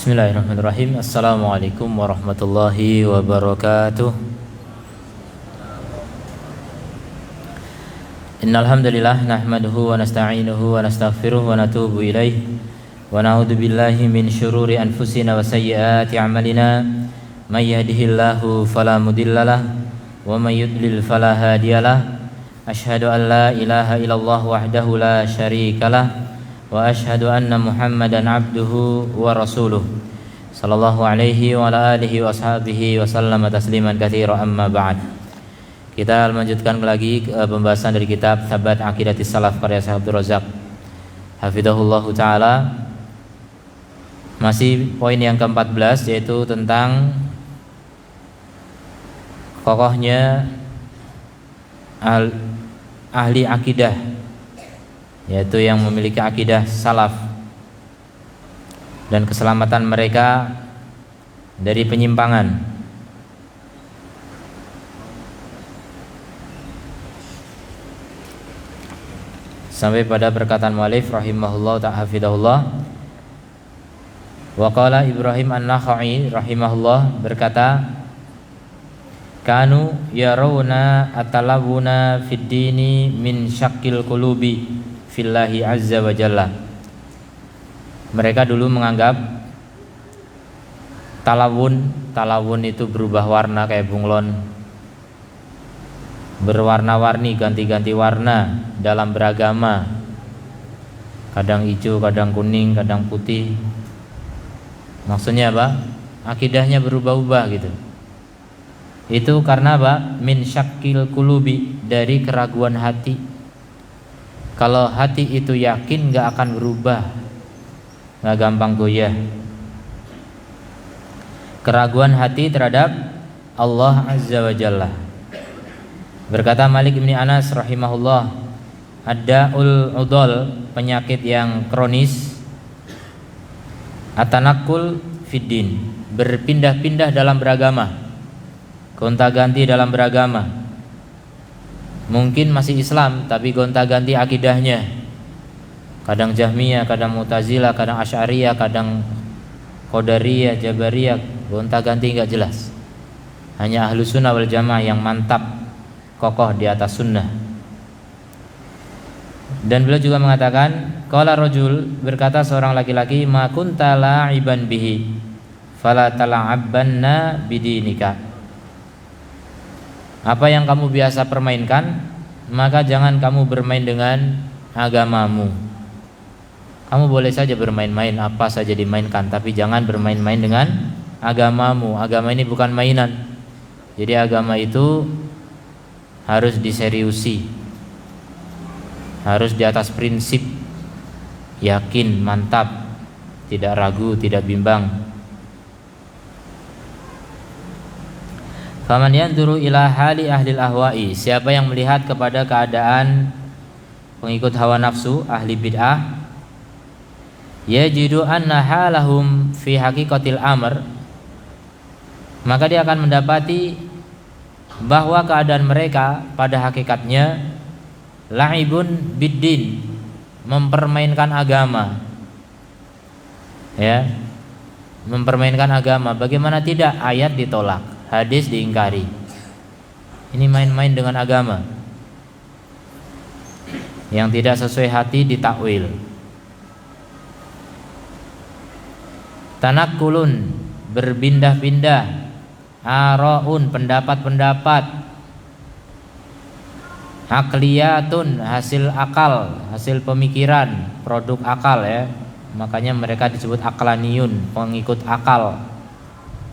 Bismillahirrahmanirrahim. Assalamualaikum warahmatullahi wabarakatuh. Innal hamdalillah nahmaduhu wa nasta'inuhu wa nastaghfiruh wa natubu ilaih wa na'udzu billahi min syururi anfusina wa sayyiati a'malina may yahdihillahu fala mudhillalah wa may yudlil fala hadiyalah. Asyhadu an la ilaha illallah wahdahu la syarikalah wa asyhadu anna Muhammadan abduhu wa rasuluh sallallahu alaihi wa ala alihi wa ashabihi wa sallama tasliman katsira, amma ba'd. Kita lanjutkan lagi pembahasan dari kitab Thabat Aqidatis Salaf karya Syekh Abdul Razak hafizahullahu taala. Masih poin yang ke-14, yaitu tentang kokohnya ahli akidah, yaitu yang memiliki akidah salaf dan keselamatan mereka dari penyimpangan. Sampai pada perkataan mu'allif rahimahullah ta'ala hafidahullah, wa qala Ibrahim an-Nakha'i rahimahullah berkata, kanu yarawna atalawuna fid dini min syaqqil qulubi fillahi azza wa jalla. Mereka dulu menganggap talawun itu berubah warna kayak bunglon, berwarna-warni, ganti-ganti warna dalam beragama, kadang hijau, kadang kuning, kadang putih. Maksudnya apa? Akidahnya berubah-ubah gitu. Itu karena apa? Min syaqqil qulubi, dari keraguan hati. Kalau hati itu yakin gak akan berubah, gak gampang goyah. Keraguan hati terhadap Allah Azza wa Jalla. Berkata Malik bin Anas rahimahullah, ad-da'ul udol, penyakit yang kronis, atanakul fiddin, berpindah-pindah dalam beragama, gonta-ganti dalam beragama. Mungkin masih Islam tapi gonta-ganti akidahnya, kadang Jahmiyah, kadang Mu'tazilah, kadang Asy'ariyah, kadang Qadariyah, Jabariyah, gonta-ganti enggak jelas. Hanya Ahlus Sunnah wal Jamaah yang mantap, kokoh di atas sunnah. Dan beliau juga mengatakan, qala rajul, berkata seorang laki-laki, ma kunta la'iban bihi fala tala'abbanna bidinika. Apa yang kamu biasa permainkan, maka jangan kamu bermain dengan agamamu. Kamu boleh saja bermain-main, apa saja dimainkan, tapi jangan bermain-main dengan agamamu. Agama ini bukan mainan. Jadi agama itu harus diseriusi, harus di atas prinsip, yakin, mantap, tidak ragu, tidak bimbang. Faman yanzuru ila hali ahli ahwa'i, siapa yang melihat kepada keadaan pengikut hawa nafsu, ahli bid'ah, yajidu anna halahum fi haqiqatil amr, maka dia akan mendapati bahwa keadaan mereka pada hakikatnya la'ibun biddin, mempermainkan agama. Ya, mempermainkan agama. Bagaimana tidak, ayat ditolak, hadis diingkari. Ini main-main dengan agama. Yang tidak sesuai hati ditakwil. Tanakkulun, berpindah-pindah. Araun, pendapat-pendapat. Akliyatun, hasil akal, hasil pemikiran, produk akal ya. Makanya mereka disebut aklaniyun, pengikut akal,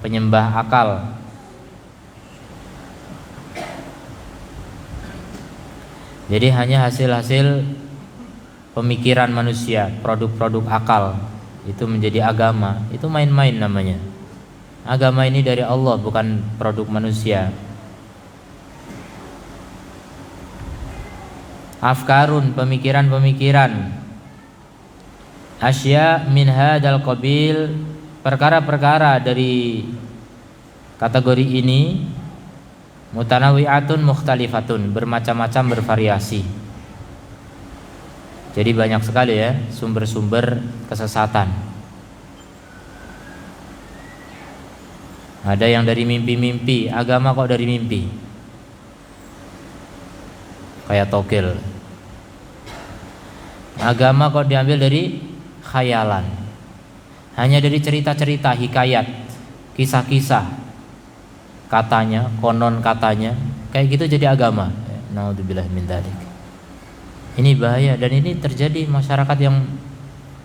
penyembah akal. Jadi hanya hasil-hasil pemikiran manusia, produk-produk akal, itu menjadi agama. Itu main-main namanya. Agama ini dari Allah, bukan produk manusia. Afkarun, pemikiran-pemikiran. Asya min hadal qabil, perkara-perkara dari kategori ini. Mutanawi'atun mukhtalifatun, bermacam-macam, bervariasi. Jadi banyak sekali ya sumber-sumber kesesatan. Ada yang dari mimpi-mimpi, agama kok dari mimpi. Kayak togel. Agama kok diambil dari khayalan. Hanya dari cerita-cerita, hikayat, kisah-kisah. Katanya, konon katanya, kayak gitu jadi agama. Naudzubillah min dzalik. Ini bahaya dan ini terjadi masyarakat yang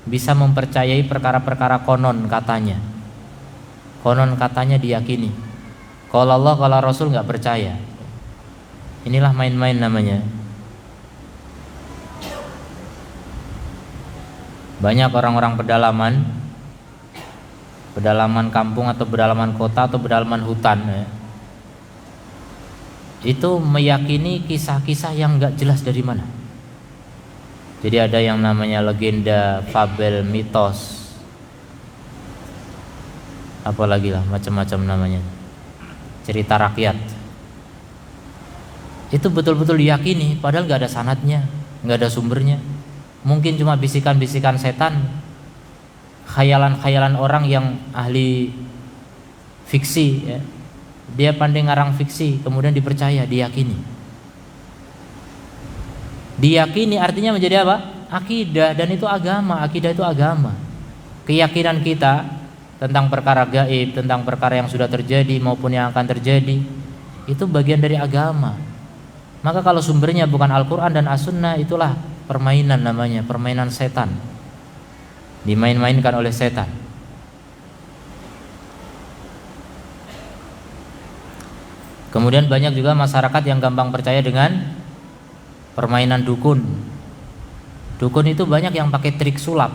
bisa mempercayai perkara-perkara konon katanya. Konon katanya diyakini. Kalau Allah, kalau Rasul nggak percaya. Inilah main-main namanya. Banyak orang-orang pedalaman kampung atau pedalaman kota atau pedalaman hutan ya, itu meyakini kisah-kisah yang nggak jelas dari mana. Jadi ada yang namanya legenda, fabel, mitos, apalagi lah macam-macam namanya, cerita rakyat. Itu betul-betul diyakini, padahal nggak ada sanadnya, nggak ada sumbernya. Mungkin cuma bisikan-bisikan setan, khayalan-khayalan orang yang ahli fiksi ya. Dia pandai ngarang fiksi, kemudian dipercaya, diyakini. Diyakini artinya menjadi apa? Akidah, dan itu agama. Akidah itu agama. Keyakinan kita tentang perkara gaib, tentang perkara yang sudah terjadi maupun yang akan terjadi, itu bagian dari agama. Maka kalau sumbernya bukan Al-Quran dan As-Sunnah, itulah permainan namanya, permainan setan. Dimain-mainkan oleh setan. Kemudian banyak juga masyarakat yang gampang percaya dengan permainan dukun. Dukun itu banyak yang pakai trik sulap.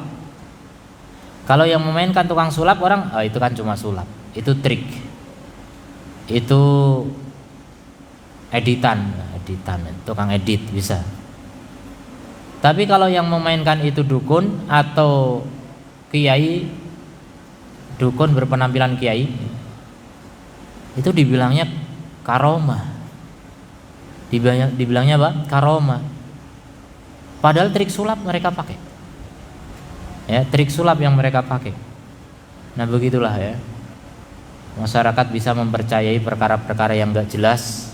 Kalau yang memainkan tukang sulap, orang, oh itu kan cuma sulap, itu trik, itu editan, tukang edit bisa. Tapi kalau yang memainkan itu dukun atau kiai, dukun berpenampilan kiai, itu dibilangnya karomah. Dibilangnya apa? Karomah. Padahal trik sulap mereka pakai. Ya, trik sulap yang mereka pakai. Nah, begitulah ya. Masyarakat bisa mempercayai perkara-perkara yang enggak jelas,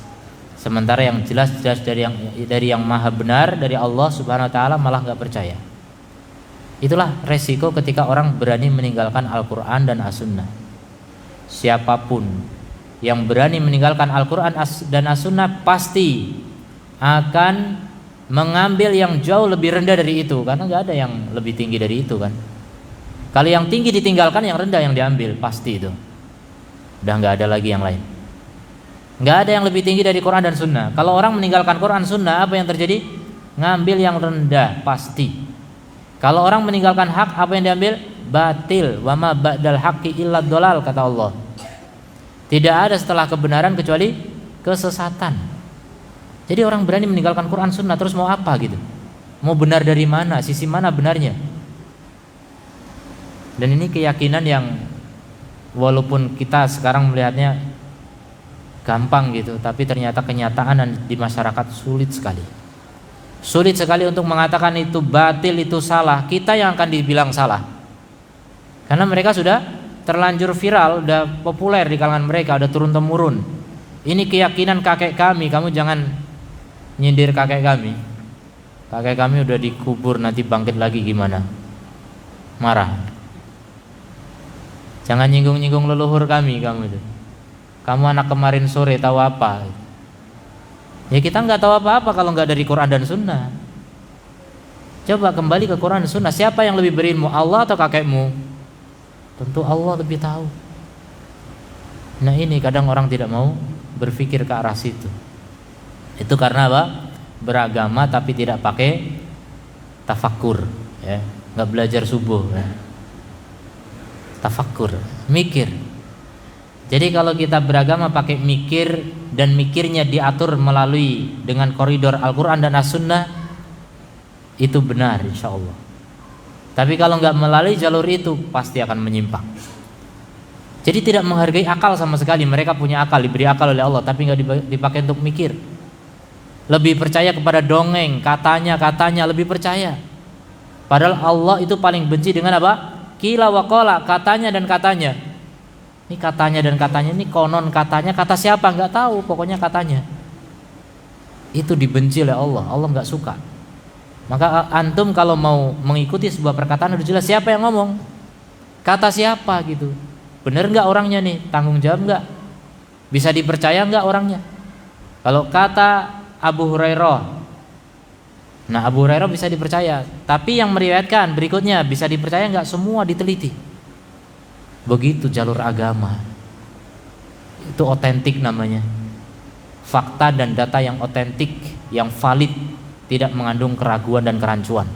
sementara yang jelas-jelas dari yang maha benar, dari Allah Subhanahu wa taala, malah enggak percaya. Itulah resiko ketika orang berani meninggalkan Al-Quran dan As-Sunnah. Siapapun yang berani meninggalkan Al-Quran dan As-Sunnah pasti akan mengambil yang jauh lebih rendah dari itu, karena nggak ada yang lebih tinggi dari itu kan. Kalau yang tinggi ditinggalkan, yang rendah yang diambil, pasti itu. Udah nggak ada lagi yang lain. Nggak ada yang lebih tinggi dari Quran dan Sunnah. Kalau orang meninggalkan Quran Sunnah, apa yang terjadi? Ngambil yang rendah pasti. Kalau orang meninggalkan hak, apa yang diambil? Batil. Wa ma ba'dal haqqi illa dhalal, kata Allah. Tidak ada setelah kebenaran kecuali kesesatan. Jadi orang berani meninggalkan Quran Sunnah, terus mau apa gitu? Mau benar dari mana? Sisi mana benarnya? Dan ini keyakinan yang walaupun kita sekarang melihatnya gampang gitu, tapi ternyata kenyataan di masyarakat sulit sekali. Sulit sekali untuk mengatakan itu batil, itu salah. Kita yang akan dibilang salah. Karena mereka sudah terlanjur viral, udah populer di kalangan mereka, udah turun-temurun. Ini keyakinan kakek kami, kamu jangan nyindir kakek kami. Kakek kami udah dikubur, nanti bangkit lagi gimana? Marah. Jangan nyinggung-nyinggung leluhur kami, kamu itu. Kamu anak kemarin sore tahu apa? Ya kita nggak tahu apa-apa kalau nggak dari Quran dan Sunnah. Coba kembali ke Quran dan Sunnah. Siapa yang lebih berilmu, Allah atau kakekmu? Tentu Allah lebih tahu. Nah ini kadang orang tidak mau berpikir ke arah situ. Itu karena apa? Beragama tapi tidak pakai tafakkur, ya. Nggak belajar subuh, ya. Tafakkur, mikir. Jadi kalau kita beragama pakai mikir dan mikirnya diatur melalui dengan koridor Al-Quran dan As-Sunnah, itu benar insya Allah. Tapi kalau nggak melalui jalur itu, pasti akan menyimpang. Jadi tidak menghargai akal sama sekali. Mereka punya akal, diberi akal oleh Allah, tapi nggak dipakai untuk mikir. Lebih percaya kepada dongeng, katanya lebih percaya. Padahal Allah itu paling benci dengan apa? Qila wa qala, katanya dan katanya. Ini katanya dan katanya, ini konon katanya, kata siapa nggak tahu, pokoknya katanya. Itu dibenci oleh Allah. Allah nggak suka. Maka antum kalau mau mengikuti sebuah perkataan harus jelas siapa yang ngomong, kata siapa gitu. Bener nggak orangnya nih, tanggung jawab nggak, bisa dipercaya nggak orangnya. Kalau kata Abu Hurairah, nah Abu Hurairah bisa dipercaya, tapi yang meriwayatkan berikutnya bisa dipercaya nggak, semua diteliti. Begitu jalur agama, itu otentik namanya, fakta dan data yang otentik, yang valid, tidak mengandung keraguan dan kerancuan.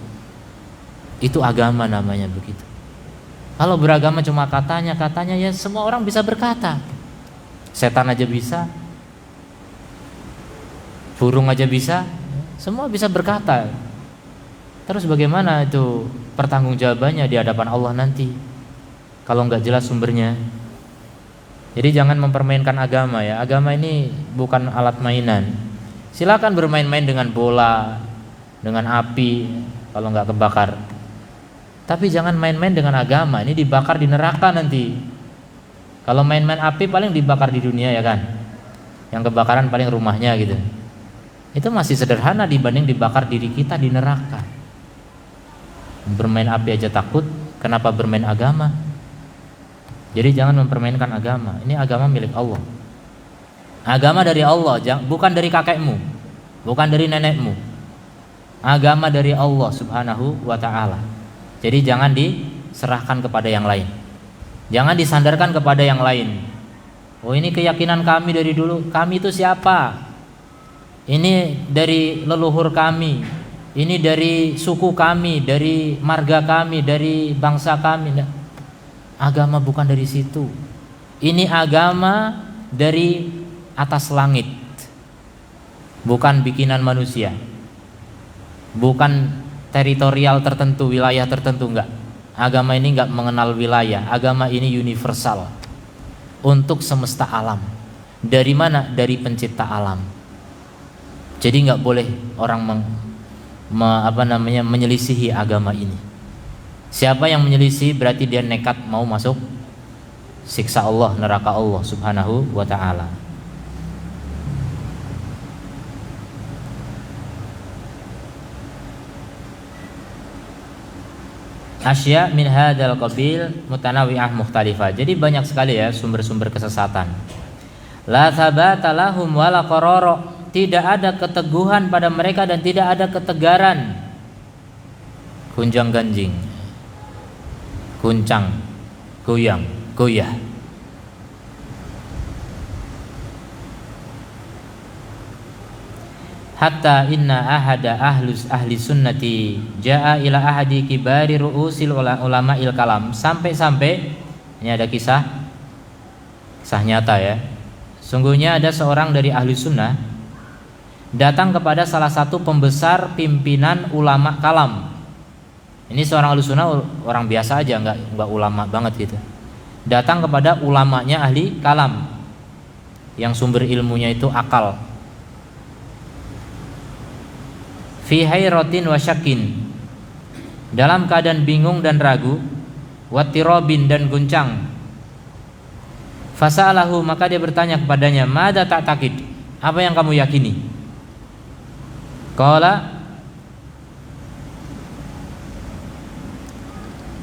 Itu agama namanya begitu. Kalau beragama cuma katanya ya semua orang bisa berkata. Setan aja bisa, burung aja bisa, semua bisa berkata. Terus bagaimana itu pertanggungjawabannya di hadapan Allah nanti kalau nggak jelas sumbernya? Jadi jangan mempermainkan agama ya. Agama ini bukan alat mainan. Silakan bermain-main dengan bola, dengan api kalau nggak kebakar. Tapi jangan main-main dengan agama. Ini dibakar di neraka nanti. Kalau main-main api paling dibakar di dunia ya kan. Yang kebakaran paling rumahnya gitu. Itu masih sederhana dibanding dibakar diri kita di neraka. Bermain api aja takut, kenapa bermain agama? Jadi jangan mempermainkan agama. Ini agama milik Allah. Agama dari Allah, bukan dari kakekmu, bukan dari nenekmu. Agama dari Allah Subhanahu wa ta'ala. Jadi jangan diserahkan kepada yang lain. Jangan disandarkan kepada yang lain. Oh ini keyakinan kami dari dulu. Kami itu siapa? Ini dari leluhur kami. Ini dari suku kami, dari marga kami, dari bangsa kami. Agama bukan dari situ. Ini agama dari atas langit, bukan bikinan manusia, bukan teritorial tertentu, wilayah tertentu, enggak. Agama ini enggak mengenal wilayah. Agama ini universal untuk semesta alam. Dari mana? Dari pencipta alam. Jadi enggak boleh orang menyelisihi agama ini. Siapa yang menyelisih berarti dia nekat mau masuk siksa Allah, neraka Allah Subhanahu wa ta'ala. Asya min hadzal qabil mutanawi'ah mukhtalifah. Jadi banyak sekali ya sumber-sumber kesesatan. La thabata lahum wala qarara. Tidak ada keteguhan pada mereka dan tidak ada ketegaran. Gunjang ganjing, guncang, goyang, goyah. Hatta inna ahada ahli sunnati jaa ila ahadi kibari ru'usil ulama il kalam. Sampai-sampai ini ada kisah nyata ya. Sungguhnya ada seorang dari ahli sunnah datang kepada salah satu pembesar pimpinan ulama kalam. Ini seorang ahli sunnah, orang biasa aja, enggak ulama banget gitu. Datang kepada ulamanya ahli kalam yang sumber ilmunya itu akal. Fi hairatin wa syakin, dalam keadaan bingung dan ragu, wattirabin dan guncang. Fasa'alahu, maka dia bertanya kepadanya, madza ta'taqid, apa yang kamu yakini? Qala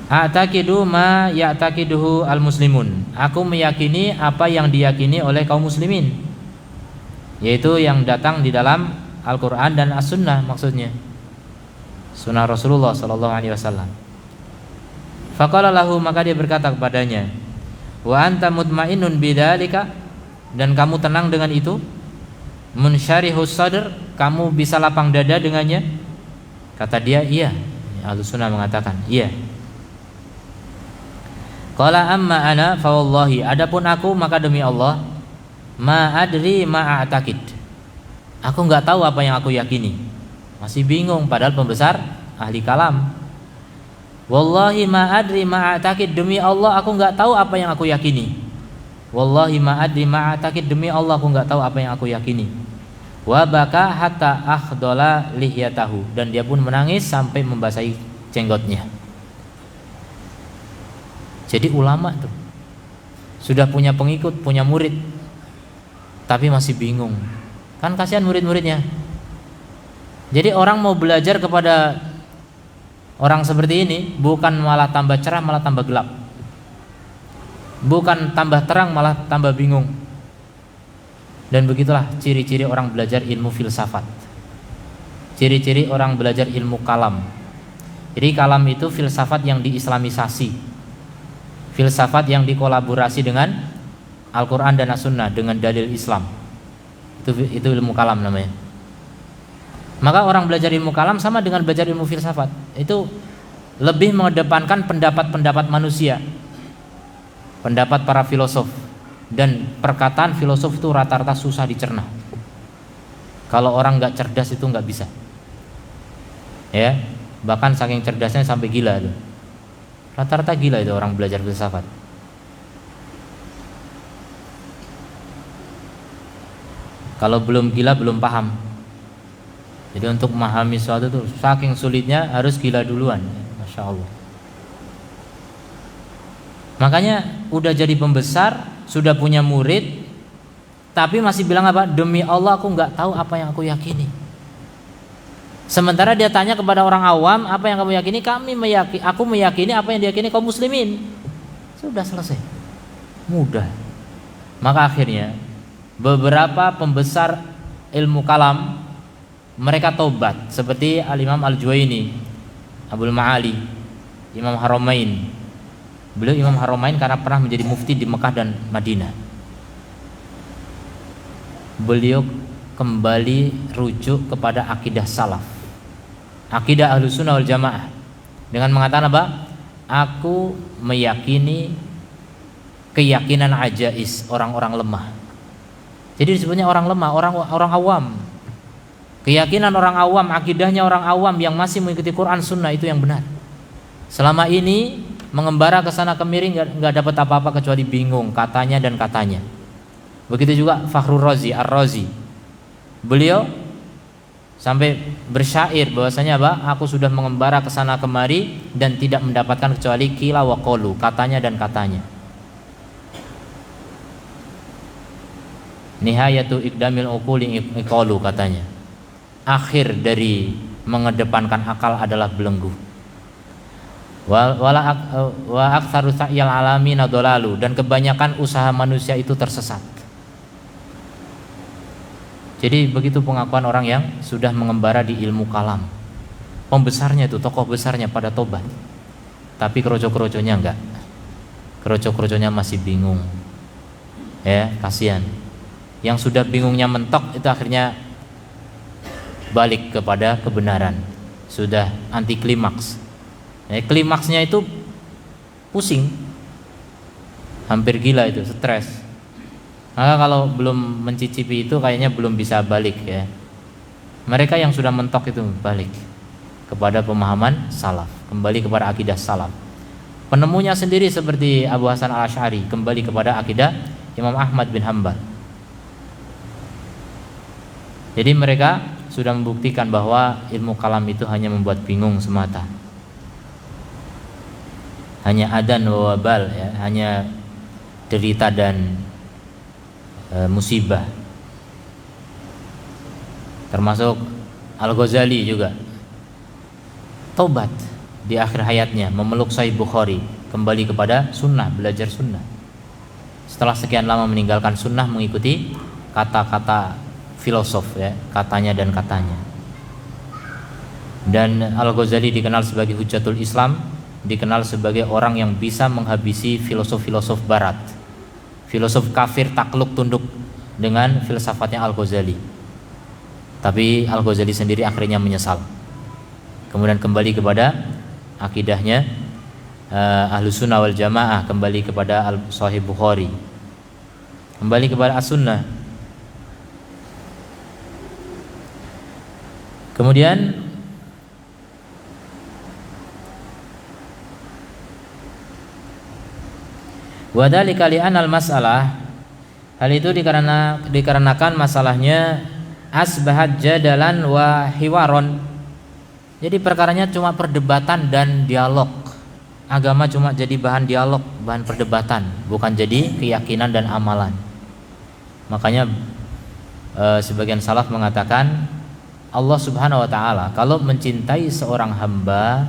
a'taqidu ma ya'taqiduhu al-muslimun, aku meyakini apa yang diyakini oleh kaum muslimin, yaitu yang datang di dalam Al-Quran dan As-Sunnah, maksudnya Sunnah Rasulullah SAW. Faqala lahu, maka dia berkata kepadanya, wa anta mutmainnun bidzalika, dan kamu tenang dengan itu, munsyarihus sadr, kamu bisa lapang dada dengannya? Kata dia, iya. Ahlus Sunnah mengatakan, iya. Qala amma ana fa wallahi, adapun aku maka demi Allah, ma adri ma a'taqid, aku enggak tahu apa yang aku yakini. Masih bingung padahal pembesar ahli kalam. Wallahi ma adri ma a'taqid, demi Allah aku enggak tahu apa yang aku yakini. Wallahi ma adri ma a'taqid, demi Allah aku enggak tahu apa yang aku yakini. Wa baka hatta akhdala lihyatahu, dan dia pun menangis sampai membasahi jenggotnya. Jadi ulama tuh sudah punya pengikut, punya murid, tapi masih bingung. Kan kasihan murid-muridnya. Jadi orang mau belajar kepada orang seperti ini bukan malah tambah cerah, malah tambah gelap. Bukan tambah terang, malah tambah bingung. Dan begitulah ciri-ciri orang belajar ilmu filsafat. Ciri-ciri orang belajar ilmu kalam. Jadi kalam itu filsafat yang diislamisasi, filsafat yang dikolaborasi dengan Al-Quran dan As-Sunnah, dengan dalil Islam. Itu ilmu kalam namanya. Maka orang belajar ilmu kalam sama dengan belajar ilmu filsafat. Itu lebih mengedepankan pendapat-pendapat manusia, pendapat para filosof. Dan perkataan filosof itu rata-rata susah dicerna. Kalau orang nggak cerdas itu nggak bisa. Ya, bahkan saking cerdasnya sampai gila itu. Rata-rata gila itu orang belajar filsafat. Kalau belum gila belum paham. Jadi untuk memahami sesuatu itu saking sulitnya harus gila duluan. Masya Allah. Makanya udah jadi pembesar, sudah punya murid, tapi masih bilang apa? Demi Allah aku nggak tahu apa yang aku yakini. Sementara dia tanya kepada orang awam, apa yang kamu yakini? Aku meyakini apa yang diyakini kaum muslimin. Sudah selesai. Mudah. Maka akhirnya beberapa pembesar ilmu kalam mereka tobat, seperti Al-Imam Al-Juwaini, Abdul Ma'ali, Imam Haramain. Beliau Imam Haramain karena pernah menjadi mufti di Mekah dan Madinah. Beliau kembali rujuk kepada akidah salaf, akidah Ahlussunnah wal Jamaah, dengan mengatakan apa? Aku meyakini keyakinan ajais orang-orang lemah. Jadi disebutnya orang lemah, orang awam. Keyakinan orang awam, akidahnya orang awam yang masih mengikuti Quran Sunnah itu yang benar. Selama ini mengembara ke sana kemari nggak dapat apa-apa kecuali bingung katanya dan katanya. Begitu juga Fakhrur Razi, Ar-Razi. Beliau sampai bersyair bahwasanya apa? Aku sudah mengembara ke sana kemari dan tidak mendapatkan kecuali qila wa qalu, katanya dan katanya. Nihayatu iqdamil uquli iqalu, katanya. Akhir dari mengedepankan akal adalah belenggu. Wa aktsaru sa'yal alamin adolalu, dan kebanyakan usaha manusia itu tersesat. Jadi begitu pengakuan orang yang sudah mengembara di ilmu kalam. Pembesarnya itu, tokoh besarnya pada tobat, tapi keroco-keroconya enggak. Keroco-keroconya masih bingung. Ya, kasihan. Yang sudah bingungnya mentok itu akhirnya balik kepada kebenaran. Sudah anti klimaks. Klimaksnya itu pusing, hampir gila itu, stres. Maka kalau belum mencicipi itu kayaknya belum bisa balik ya. Mereka yang sudah mentok itu balik kepada pemahaman salaf, kembali kepada akidah salaf. Penemunya sendiri seperti Abu Hasan Al-Asy'ari kembali kepada akidah Imam Ahmad bin Hanbal. Jadi mereka sudah membuktikan bahwa ilmu kalam itu hanya membuat bingung semata. Hanya adan wa wabal ya, hanya derita dan musibah. Termasuk Al-Ghazali juga tobat di akhir hayatnya, memeluk Sahih Bukhari, kembali kepada sunnah, belajar sunnah. Setelah sekian lama meninggalkan sunnah, mengikuti kata-kata filosof ya, katanya dan katanya. Dan Al-Ghazali dikenal sebagai Hujjatul Islam, dikenal sebagai orang yang bisa menghabisi filosof-filosof barat. Filosof kafir takluk tunduk dengan filsafatnya Al-Ghazali. Tapi Al-Ghazali sendiri akhirnya menyesal. Kemudian kembali kepada akidahnya Ahlussunnah wal Jamaah, kembali kepada Sahih Bukhari, kembali kepada As-Sunnah. Kemudian wadhalika li'anal masalah, hal itu dikarenakan masalahnya asbahat jadalan wa hiwaron. Jadi perkaranya cuma perdebatan dan dialog. agama cuma jadi bahan dialog, bahan perdebatan, bukan jadi keyakinan dan amalan. Makanya sebagian salaf mengatakan Allah Subhanahu wa taala kalau mencintai seorang hamba,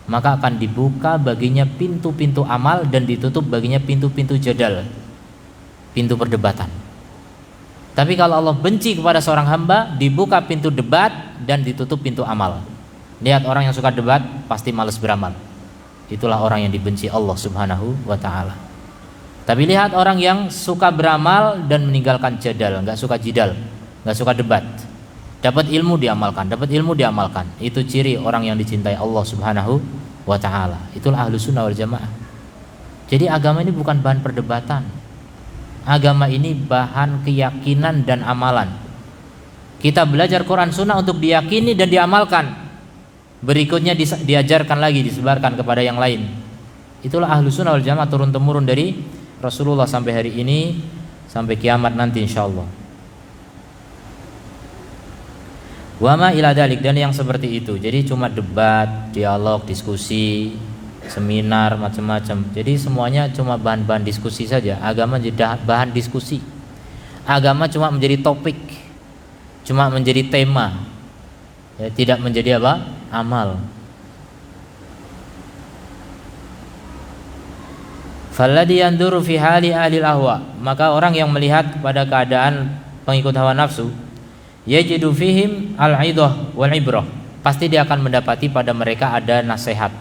maka akan dibuka baginya pintu-pintu amal dan ditutup baginya pintu-pintu jadal, pintu perdebatan. Tapi kalau Allah benci kepada seorang hamba, dibuka pintu debat dan ditutup pintu amal. Lihat orang yang suka debat pasti malas beramal. Itulah orang yang dibenci Allah Subhanahu wa taala. Tapi lihat orang yang suka beramal dan meninggalkan jadal, enggak suka jidal, enggak suka debat. Dapat ilmu diamalkan, dapat ilmu diamalkan. Itu ciri orang yang dicintai Allah Subhanahu wa taala. Itulah Ahlus Sunnah wal Jamaah. Jadi agama ini bukan bahan perdebatan. Agama ini bahan keyakinan dan amalan. Kita belajar Quran Sunnah untuk diyakini dan diamalkan. Berikutnya diajarkan lagi, disebarkan kepada yang lain. Itulah Ahlus Sunnah wal Jamaah turun temurun dari Rasulullah sampai hari ini, sampai kiamat nanti insyaallah. Wama ila dalik, dan yang seperti itu. Jadi cuma debat, dialog, diskusi, seminar, macam-macam. Jadi semuanya cuma bahan-bahan diskusi saja. Agama jadi bahan diskusi. Agama cuma menjadi topik, cuma menjadi tema, ya, tidak menjadi apa? Amal. Falladhi yanduru fi hali ahli ahwa, maka orang yang melihat pada keadaan pengikut hawa nafsu, yajidu fihim al-idah wal ibrah, pasti dia akan mendapati pada mereka ada nasihat,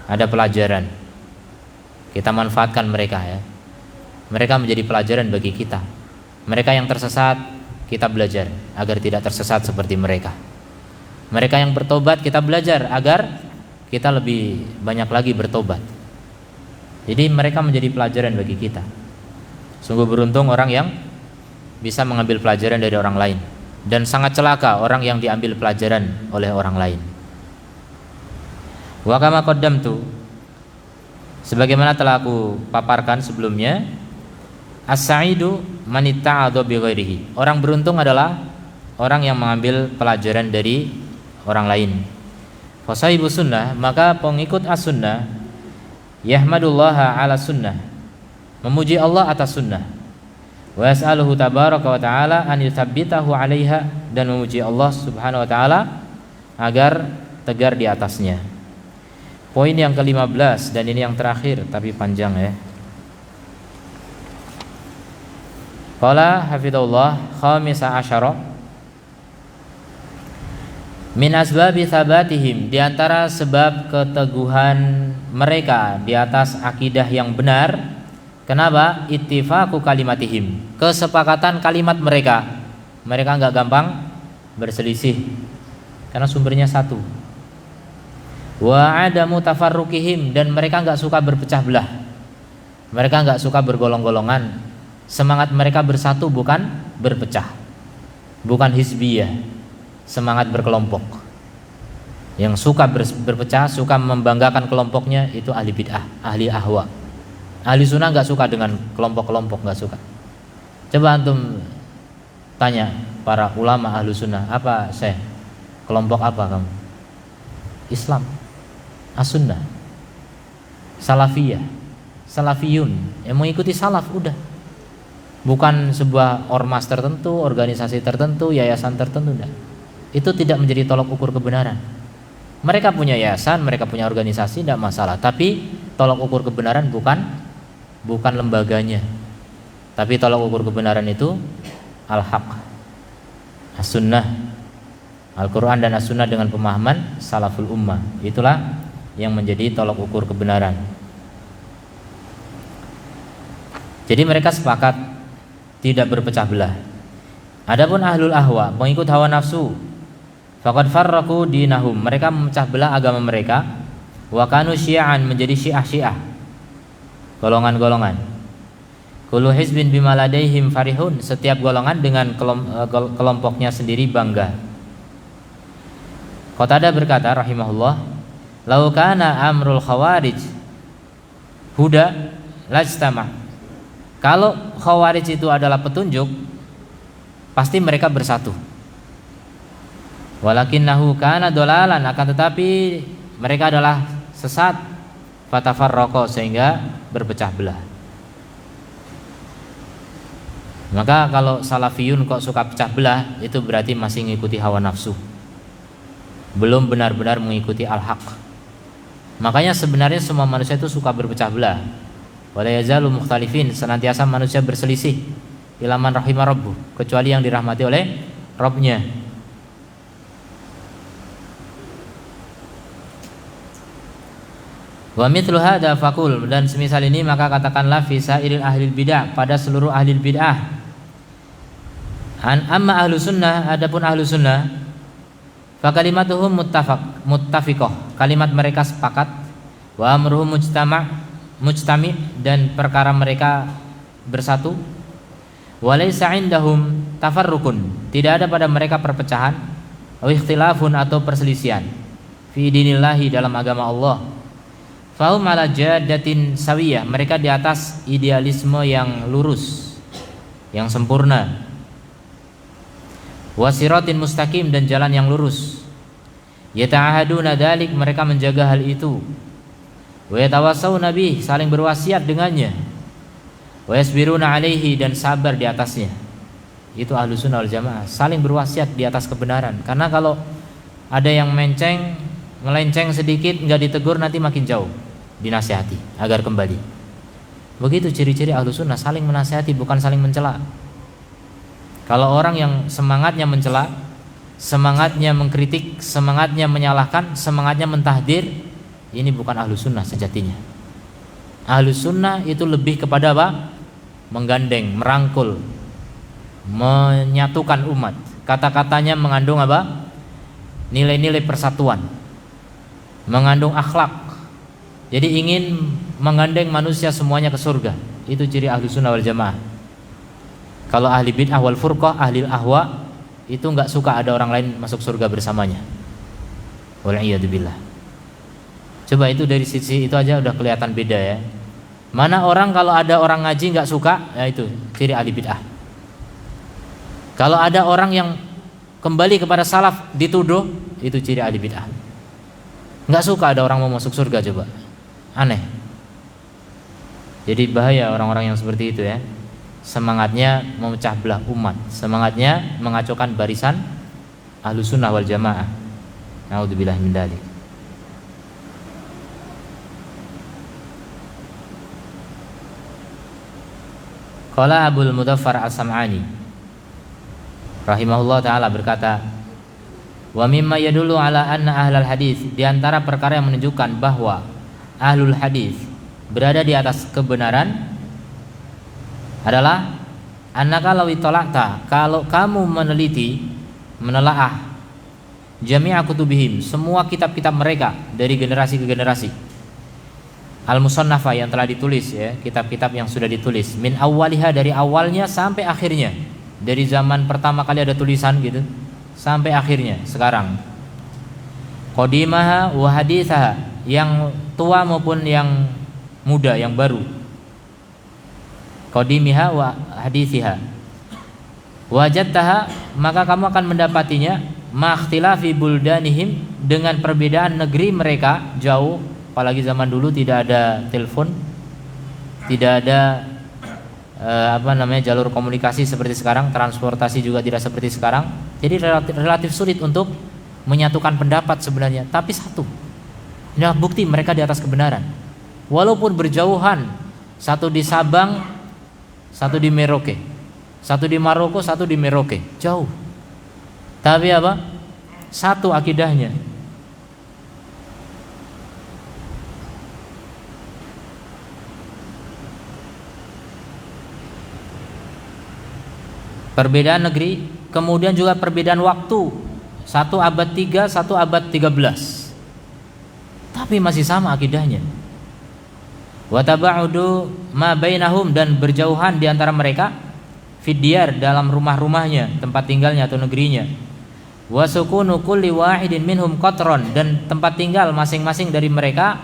ada pelajaran. Kita manfaatkan mereka, ya. Mereka menjadi pelajaran bagi kita. Mereka yang tersesat, kita belajar agar tidak tersesat seperti mereka. Mereka yang bertobat, kita belajar agar kita lebih banyak lagi bertobat. Jadi mereka menjadi pelajaran bagi kita. Sungguh beruntung orang yang bisa mengambil pelajaran dari orang lain, dan sangat celaka orang yang diambil pelajaran oleh orang lain. Wa kama qaddamtu, sebagaimana telah aku paparkan sebelumnya, as-sa'idu man itta'adha bi ghairihi. Orang beruntung adalah orang yang mengambil pelajaran dari orang lain. Fa sahibu sunnah, maka pengikut as-sunnah, yahmadullaha ala sunnah, memuji Allah atas sunnah, wa yas'aluhu tabaraka wa ta'ala an yuthabbitahu 'alaiha, dan memuji Allah Subhanahu wa ta'ala agar tegar di atasnya. Poin yang ke-15 dan ini yang terakhir tapi panjang, ya. Qala hafizahullah khamisa asyara min asbabi thabatihim, di antara sebab keteguhan mereka di atas akidah yang benar. Kenapa? Ittifaqu kalimatihim, kesepakatan kalimat mereka. Mereka enggak gampang berselisih karena sumbernya satu. Wa adamu tafarruqihim, dan mereka enggak suka berpecah belah. Mereka enggak suka bergolong-golongan. Semangat mereka bersatu, bukan berpecah. Bukan hizbiyah, semangat berkelompok. Yang suka berpecah, suka membanggakan kelompoknya, itu ahli bid'ah, ahli ahwa. Ahli sunnah nggak suka dengan kelompok-kelompok, nggak suka. Coba antum tanya para ulama ahli sunnah, apa saya kelompok apa kamu? Islam, as-sunnah, salafiyah, salafiyun, yang mengikuti salaf, udah. Bukan sebuah ormas tertentu, organisasi tertentu, yayasan tertentu, enggak. Itu tidak menjadi tolok ukur kebenaran. Mereka punya yayasan, mereka punya organisasi, tidak masalah. Tapi tolok ukur kebenaran bukan lembaganya. Tapi tolok ukur kebenaran itu al-haq, as-sunnah, Al-Quran dan as-sunnah dengan pemahaman salaful ummah. Itulah yang menjadi tolok ukur kebenaran. Jadi mereka sepakat tidak berpecah belah. Adapun ahlul ahwa, pengikut hawa nafsu, faqad farraqu dinahum, mereka memecah belah agama mereka. Wa kanu syi'an, menjadi syiah-syiah, golongan-golongan. Kullu hizbin bima ladaihim farihun, setiap golongan dengan kelompoknya sendiri bangga. Qatadah berkata rahimahullah, lau kana amrul khawarij huda lajtama, kalau khawarij itu adalah petunjuk, pasti mereka bersatu. Walakinnahu kana dolalan, akan tetapi mereka adalah sesat. fatafarraqa, sehingga berpecah belah. Maka kalau salafiyun kok suka pecah belah, itu berarti masih mengikuti hawa nafsu, belum benar-benar mengikuti al-haq. Makanya sebenarnya semua manusia itu suka berpecah belah. Wala yazalu mukhtalifin, senantiasa manusia berselisih, illa man rahimah rabbuh, kecuali yang dirahmati oleh Rabbnya. Wa mithlu hadza faqul, dan semisal ini maka katakanlah fi sairil ahlil bid'ah, pada seluruh ahli bid'ah. Amma ahlu sunnah, adapun ahlu sunnah, fa kalimatuhum muttafiqah, kalimat mereka sepakat, wa amruhum mujtami, dan perkara mereka bersatu, wa laisa indahum tafarrukun, tidak ada pada mereka perpecahan, wa ikhtilafun, atau perselisihan, fi dinillahi, dalam agama Allah. Fahum ala jadatin sawiyah, mereka di atas idealisme yang lurus, yang sempurna. Wasiratin mustaqim, dan jalan yang lurus. Yata'ahaduna dzalik, mereka menjaga hal itu. Wa yatawassawna bih, saling berwasiat dengannya. Wa yasbiruna alaihi, dan sabar di atasnya. Itu ahlu sunnah wal jamaah, saling berwasiat di atas kebenaran. Karena kalau ada yang melenceng sedikit, nggak ditegur, nanti makin jauh, dinasihati agar kembali. Begitu ciri-ciri ahlu sunnah, saling menasihati, bukan saling mencela. Kalau orang yang semangatnya mencela, semangatnya mengkritik, semangatnya menyalahkan, semangatnya mentahdir, ini bukan ahlu sunnah sejatinya. Ahlu sunnah itu lebih kepada apa? Menggandeng, merangkul, menyatukan umat. Kata-katanya mengandung apa? Nilai-nilai persatuan, mengandung akhlak. Jadi ingin menggandeng manusia semuanya ke surga. Itu ciri ahlu sunnah wal jamaah. Kalau ahli bid'ah wal furqah, ahli ahwa, itu enggak suka ada orang lain masuk surga bersamanya. Wal'iyadzubillah. Coba itu dari sisi itu aja udah kelihatan beda ya. Mana orang kalau ada orang ngaji enggak suka, ya itu ciri ahli bid'ah. Kalau ada orang yang kembali kepada salaf dituduh, itu ciri ahli bid'ah. Enggak suka ada orang mau masuk surga, coba. Aneh. Jadi bahaya orang-orang yang seperti itu ya. Semangatnya memecah belah umat, semangatnya mengacaukan barisan ahlu sunnah wal jamaah. Naudzubillah min dzalik. Qala Abul Mudaffar As-Sam'ani rahimahullah taala berkata, wa mimma yadullu ala anna ahlal hadis, di antara perkara yang menunjukkan bahwa ahlul hadis berada di atas kebenaran adalah annaka law itala'ta, kalau kamu menelaah jami'a kutubihim, semua kitab-kitab mereka dari generasi ke generasi, al-musannafah, yang telah ditulis ya, kitab-kitab yang sudah ditulis, min awwaliha, dari awalnya sampai akhirnya, dari zaman pertama kali ada tulisan gitu sampai akhirnya sekarang, qadimaha wa hadithaha, yang tua maupun yang muda, yang baru, qadimiha wa hadithiha, wajadtaha, maka kamu akan mendapatinya, ma ikhtilafi buldanihim, dengan perbedaan negeri mereka jauh, apalagi zaman dulu tidak ada telepon, tidak ada jalur komunikasi seperti sekarang, transportasi juga tidak seperti sekarang, jadi relatif sulit untuk menyatukan pendapat sebenarnya, tapi satu. Inilah bukti mereka di atas kebenaran, walaupun berjauhan, satu di Sabang, satu di Merauke, satu di Maroko, satu di Merauke, jauh. Tapi apa? Satu akidahnya. Perbedaan negeri, kemudian juga perbedaan waktu. Satu abad 3, satu abad 13. Tapi masih sama akidahnya. Wa taba'udu ma bainahum, dan berjauhan di antara mereka, fidyar, dalam rumah-rumahnya, tempat tinggalnya atau negerinya. Wa sukunu kulli wahidin minhum qatron, dan tempat tinggal masing-masing dari mereka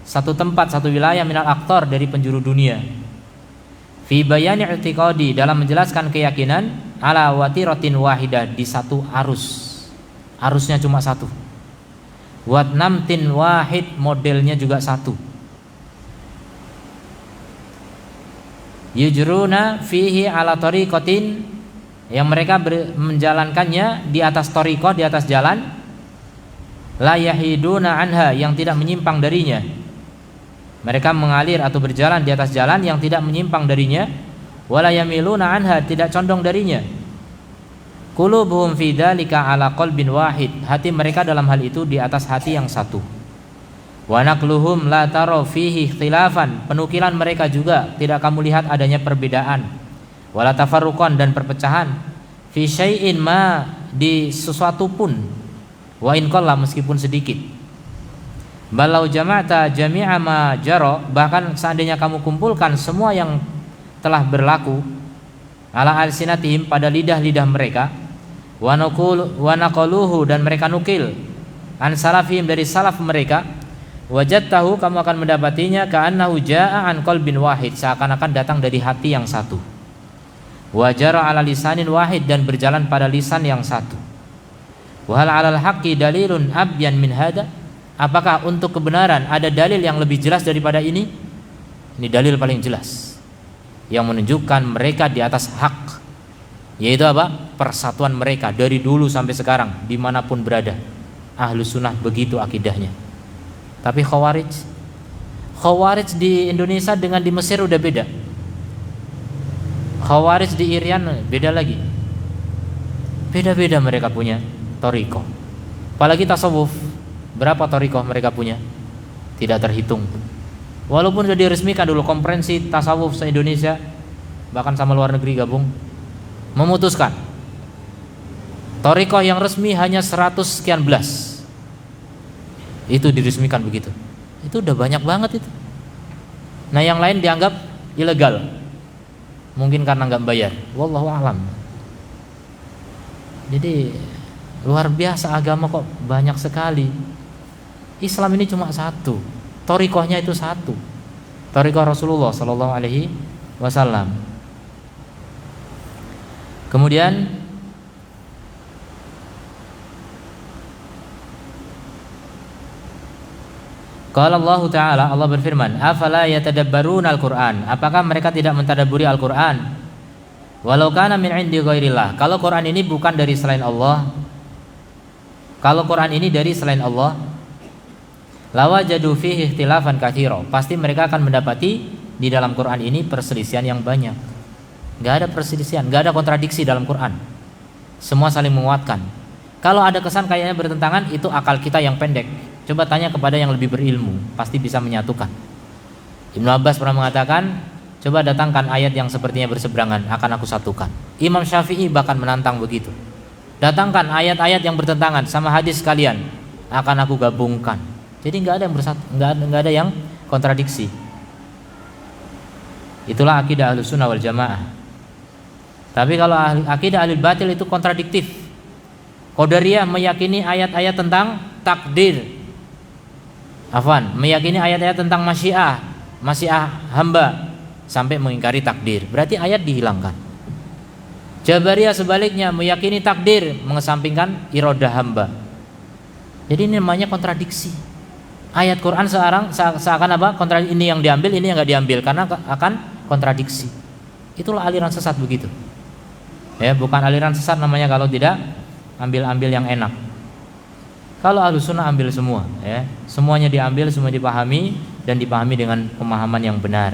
satu tempat, satu wilayah, minal aqtar, dari penjuru dunia. Fi bayani i'tiqadi, dalam menjelaskan keyakinan, ala watiratin wahidah, di satu arus, arusnya cuma satu. Wat namtin wahid, modelnya juga satu. yujruna fihi ala tariqatin, yang mereka menjalankannya di atas tariqah, di atas jalan, la yahiduna anha, yang tidak menyimpang darinya. Mereka mengalir atau berjalan di atas jalan yang tidak menyimpang darinya, wala yamiluna anha, tidak condong darinya. Qulubuhum fi dzalika ala qalbin wahid, hati mereka dalam hal itu di atas hati yang satu. Wa naqluhum la tara fihi ikhtilafan, penukilan mereka juga tidak kamu lihat adanya perbedaan. Wala tafarruqan, dan perpecahan. Fi syai'in ma, di sesuatu pun. Wa in qalla, meskipun sedikit. Balau jama'ta jami'a ma jara, bahkan seandainya kamu kumpulkan semua yang telah berlaku, ala alsinatihim, pada lidah-lidah mereka, wa naqaluhu, dan mereka nukil, an salafihim, dari salaf mereka, wajadtahu, kamu akan mendapatinya, ka'annahu jaa'a an qalbin wahid, seakan-akan datang dari hati yang satu, wajara ala lisanin wahid, dan berjalan pada lisan yang satu. Wahal alal haqqi dalilun abyan min hada, apakah untuk kebenaran ada dalil yang lebih jelas daripada ini? Ini dalil paling jelas yang menunjukkan mereka di atas hak, yaitu apa? Persatuan mereka dari dulu sampai sekarang, dimanapun berada. Ahlus sunnah begitu akidahnya. Tapi Khawarij di Indonesia dengan di Mesir udah beda. Khawarij di Irian beda lagi. Beda-beda mereka punya thariqah. Apalagi tasawuf, berapa thariqah mereka punya? Tidak terhitung. Walaupun sudah diresmikan dulu konferensi tasawuf se-Indonesia, bahkan sama luar negeri gabung, memutuskan thariqah yang resmi hanya 100 sekian belas. Itu diresmikan begitu. Itu udah banyak banget itu. Nah, yang lain dianggap ilegal. Mungkin karena nggak bayar. Wallahu a'lam. Jadi luar biasa agama kok banyak sekali. Islam ini cuma satu. Thariqahnya itu satu. Thariqah Rasulullah sallallahu alaihi wasallam. Kemudian qala Allah Ta'ala, Allah berfirman, afala yatadabbaruna al-Qur'an, apakah mereka tidak mentadabburi Al-Qur'an? Walau kana min indi ghairillah, kalau Qur'an ini bukan dari selain Allah, kalau Qur'an ini dari selain Allah, lawajadu fihi ikhtilafan katsira, pasti mereka akan mendapati di dalam Quran ini perselisihan yang banyak. Gak ada perselisihan, gak ada kontradiksi dalam Quran. Semua saling menguatkan. Kalau ada kesan kayaknya bertentangan, itu akal kita yang pendek. Coba tanya kepada yang lebih berilmu, pasti bisa menyatukan. Ibnu Abbas pernah mengatakan, coba datangkan ayat yang sepertinya berseberangan, akan aku satukan. Imam Syafi'i bahkan menantang begitu. Datangkan ayat-ayat yang bertentangan sama hadis kalian, akan aku gabungkan. Jadi nggak ada yang bersatu, nggak ada yang kontradiksi. Itulah akidah Ahlus Sunnah wal Jamaah. Tapi kalau akidah Ahlul Batil itu kontradiktif. Qadariyah meyakini ayat-ayat tentang takdir. Meyakini ayat-ayat tentang masyiah hamba, sampai mengingkari takdir. Berarti ayat dihilangkan. Jabariyah sebaliknya meyakini takdir, mengesampingkan iradah hamba. Jadi ini namanya kontradiksi. Ayat Quran seakan apa? Ini yang diambil, ini yang nggak diambil, karena akan kontradiksi. Itulah aliran sesat begitu. Ya, bukan aliran sesat namanya kalau tidak ambil yang enak. Kalau Ahlus Sunnah ambil semua, ya, semuanya diambil, semua dipahami dan dipahami dengan pemahaman yang benar.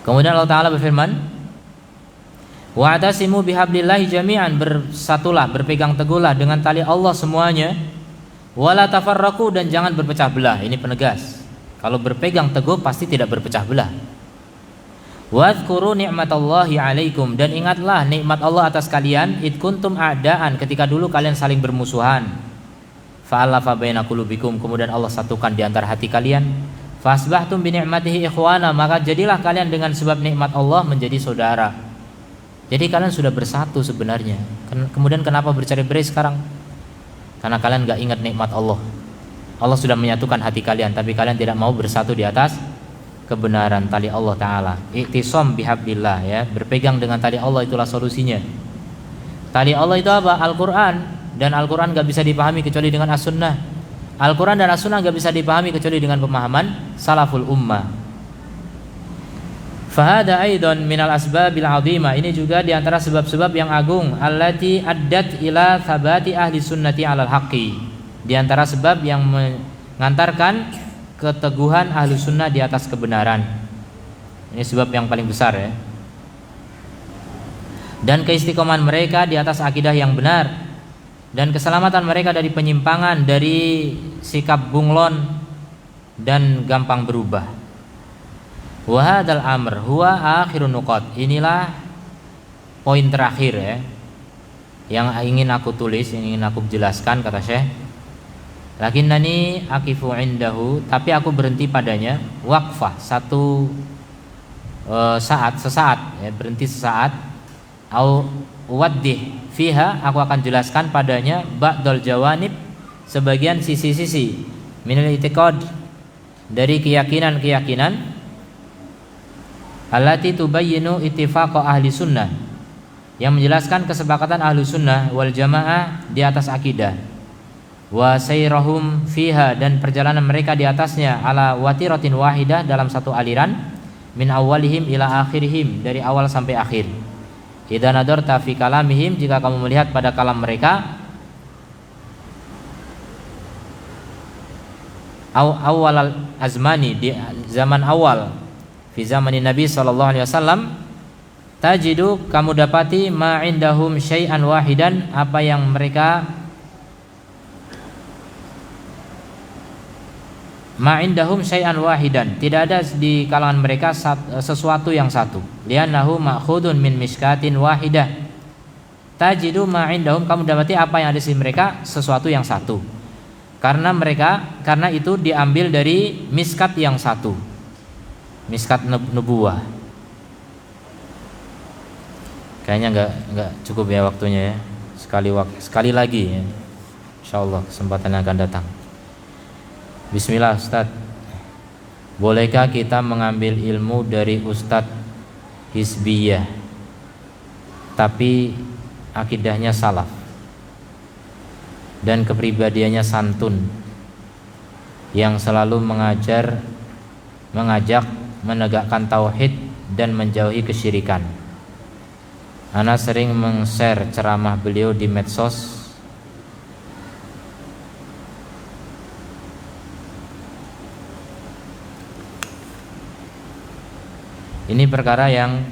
Kemudian Allah Ta'ala berfirman, wa'tasimu bihablillahi jami'an, bersatulah, berpegang teguhlah dengan tali Allah semuanya. Wala tafarraqu, dan jangan berpecah belah. Ini penegas. Kalau berpegang teguh pasti tidak berpecah belah. Wadhkuru ni'matallahi 'alaikum, dan ingatlah nikmat Allah atas kalian, id kuntum a'daan, ketika dulu kalian saling bermusuhan. Fa'alafa baina qulubikum, kemudian Allah satukan di antara hati kalian. Fasbahtum bi ni'matihi ikhwana, maka jadilah kalian dengan sebab nikmat Allah menjadi saudara. Jadi kalian sudah bersatu sebenarnya. Kemudian kenapa bercerai-berai sekarang? Karena kalian gak ingat nikmat Allah. Allah sudah menyatukan hati kalian, tapi kalian tidak mau bersatu di atas kebenaran tali Allah Ta'ala. Iktisam bihablillah, ya, berpegang dengan tali Allah, itulah solusinya. Tali Allah itu apa? Al-Quran. Dan Al-Quran gak bisa dipahami kecuali dengan As-Sunnah. Al-Quran dan As-Sunnah gak bisa dipahami kecuali dengan pemahaman salaful ummah. Fahada aidan minal asbabil azimah, ini juga diantara sebab-sebab yang agung, allati addat ila thabati ahli sunnati alal haqqi, diantara sebab yang mengantarkan keteguhan ahli sunnah di atas kebenaran. Ini sebab yang paling besar ya. Dan keistiqomahan mereka di atas akidah yang benar, dan keselamatan mereka dari penyimpangan, dari sikap bunglon dan gampang berubah. Wa hadzal amr huwa akhirun nuqat, inilah poin terakhir ya yang ingin aku tulis, yang ingin aku jelaskan, kata Syekh. Lakinnani aqifu indahu, tapi aku berhenti padanya, waqfah, satu sesaat ya, berhenti sesaat, au waddih fiha, aku akan jelaskan padanya ba'dal jawanib, sebagian sisi-sisi, minal i'tiqad, dari keyakinan-keyakinan, allati tubayyinu ittifaqa ahli sunnah, yang menjelaskan kesepakatan ahli sunnah wal jamaah di atas akidah, wa sayrahum fiha, dan perjalanan mereka di atasnya, ala watiratin wahidah, dalam satu aliran, min awalihim ila akhirihim, dari awal sampai akhir. Idza nadarta fi kalamihim, jika kamu melihat pada kalam mereka, awal azmani, di zaman awal, fi zamanin Nabi sallallahu alaihi wasallam, tajidu, kamu dapati, ma indahum syai'an wahidan, apa yang mereka, ma indahum syai'an wahidan, tidak ada di kalangan mereka sesuatu yang satu, li'annahu ma'khudun min miskatin wahidah. Tajidu ma indahum, kamu dapati apa yang ada di mereka sesuatu yang satu, karena itu diambil dari miskat yang satu, miskat nubuwah. Kayaknya enggak cukup ya waktunya ya. Sekali lagi ya. Insyaallah kesempatan yang akan datang. Bismillah Ustadz, bolehkah kita mengambil ilmu dari Ustadz Hizbiyah tapi akidahnya salaf dan kepribadiannya santun, yang selalu mengajak menegakkan tauhid dan menjauhi kesyirikan? Ana sering meng-share ceramah beliau di medsos. Ini perkara yang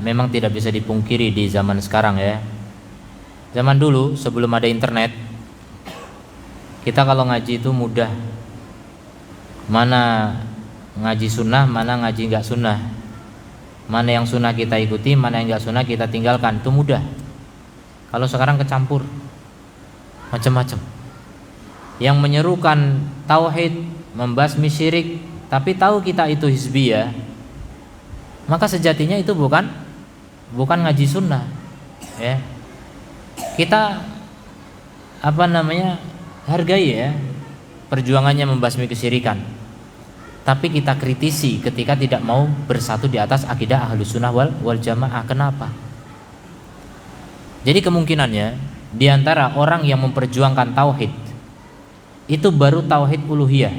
memang tidak bisa dipungkiri di zaman sekarang ya. Zaman dulu sebelum ada internet, kita kalau ngaji itu mudah, mana ngaji sunnah, mana ngaji enggak sunnah, mana yang sunnah kita ikuti, mana yang enggak sunnah kita tinggalkan, itu mudah. Kalau sekarang kecampur macam-macam, yang menyerukan tauhid, membasmi syirik, tapi tahu kita itu hizbiyah, maka sejatinya itu bukan ngaji sunnah ya. Kita hargai ya perjuangannya membasmi kesyirikan, tapi kita kritisi ketika tidak mau bersatu di atas akidah ahlus sunnah wal jamaah. Kenapa? Jadi kemungkinannya diantara orang yang memperjuangkan tauhid itu baru tauhid uluhiyah,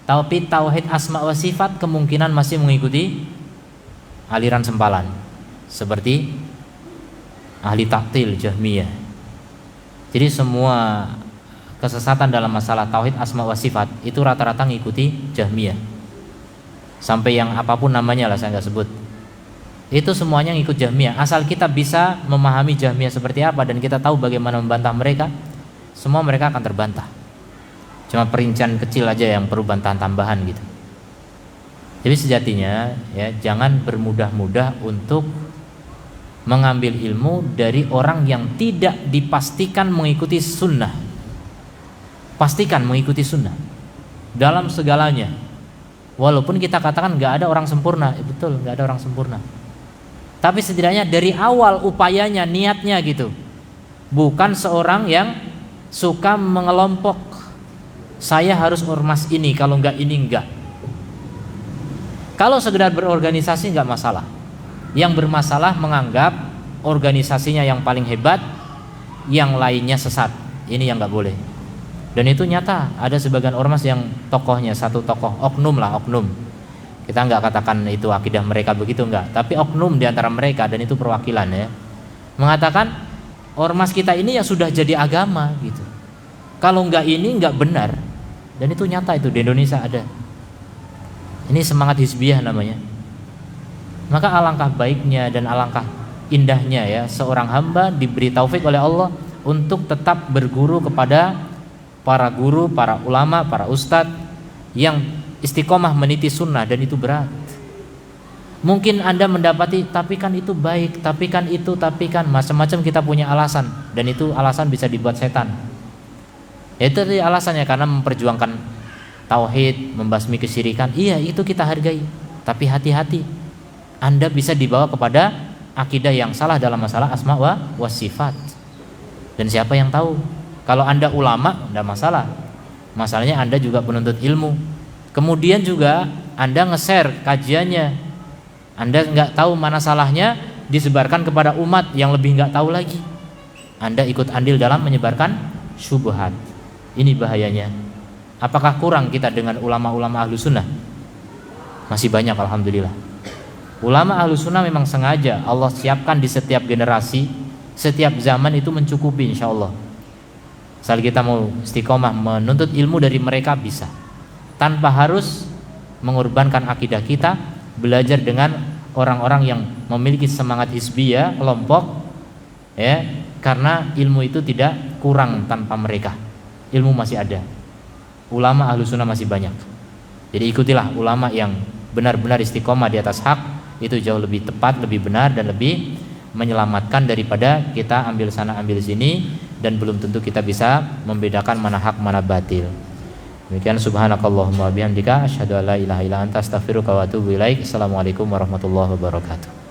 tapi tauhid asma wa sifat kemungkinan masih mengikuti aliran sempalan seperti ahli taktil Jahmiyah. Jadi semua kesesatan dalam masalah tauhid asma wa sifat itu rata-rata mengikuti Jahmiyah. Sampai yang apapun namanya lah saya nggak sebut, itu semuanya ngikut Jahmiyah. Asal kita bisa memahami Jahmiyah seperti apa dan kita tahu bagaimana membantah mereka, semua mereka akan terbantah. Cuma perincian kecil aja yang perlu bantahan tambahan gitu. Jadi sejatinya ya, jangan bermudah-mudah untuk mengambil ilmu dari orang yang tidak dipastikan mengikuti sunnah. Pastikan mengikuti sunnah dalam segalanya. Walaupun kita katakan nggak ada orang sempurna, betul nggak ada orang sempurna. Tapi setidaknya dari awal upayanya, niatnya gitu. Bukan seorang yang suka mengelompok. Saya harus ormas ini, kalau enggak ini enggak. Kalau sekedar berorganisasi enggak masalah. Yang bermasalah menganggap organisasinya yang paling hebat, yang lainnya sesat. Ini yang enggak boleh. Dan itu nyata, ada sebagian ormas yang tokohnya satu tokoh, oknum, Kita nggak katakan itu akidah mereka begitu, enggak, tapi oknum di antara mereka, dan itu perwakilan ya, mengatakan ormas kita ini yang sudah jadi agama gitu. Kalau nggak ini nggak benar, dan itu nyata, itu di Indonesia ada. Ini semangat hizbiyah namanya. Maka alangkah baiknya dan alangkah indahnya ya seorang hamba diberi taufik oleh Allah untuk tetap berguru kepada para guru, para ulama, para ustadz yang istiqomah meniti sunnah, dan itu berat. Mungkin Anda mendapati tapi kan itu baik, tapi kan itu, tapi kan macam-macam, kita punya alasan, dan itu alasan bisa dibuat setan. Itu alasannya karena memperjuangkan tauhid, membasmi kesyirikan. Iya, itu kita hargai. Tapi hati-hati, Anda bisa dibawa kepada akidah yang salah dalam masalah asma wa sifat. Dan siapa yang tahu? Kalau Anda ulama, tidak masalah. Masalahnya Anda juga penuntut ilmu. Kemudian juga Anda nge-share kajiannya. Anda nggak tahu mana salahnya, disebarkan kepada umat yang lebih nggak tahu lagi. Anda ikut andil dalam menyebarkan syubhat. Ini bahayanya. Apakah kurang kita dengan ulama-ulama ahlu sunnah? Masih banyak, alhamdulillah. Ulama ahlu sunnah memang sengaja Allah siapkan di setiap generasi, setiap zaman itu mencukupi, insya Allah. Asal kita mau istiqomah menuntut ilmu dari mereka bisa, tanpa harus mengorbankan akidah kita, belajar dengan orang-orang yang memiliki semangat hizbiyah, kelompok ya, karena ilmu itu tidak kurang tanpa mereka. Ilmu masih ada, ulama ahlu sunnah masih banyak. Jadi ikutilah ulama yang benar-benar istiqomah di atas hak, itu jauh lebih tepat, lebih benar, dan lebih menyelamatkan daripada kita ambil sana ambil sini, dan belum tentu kita bisa membedakan mana hak mana batil. Demikian, subhanakallahumma bihamdika asyhadu an la ilaha illa anta astaghfiruka wa atubu ilaik. Assalamualaikum warahmatullahi wabarakatuh.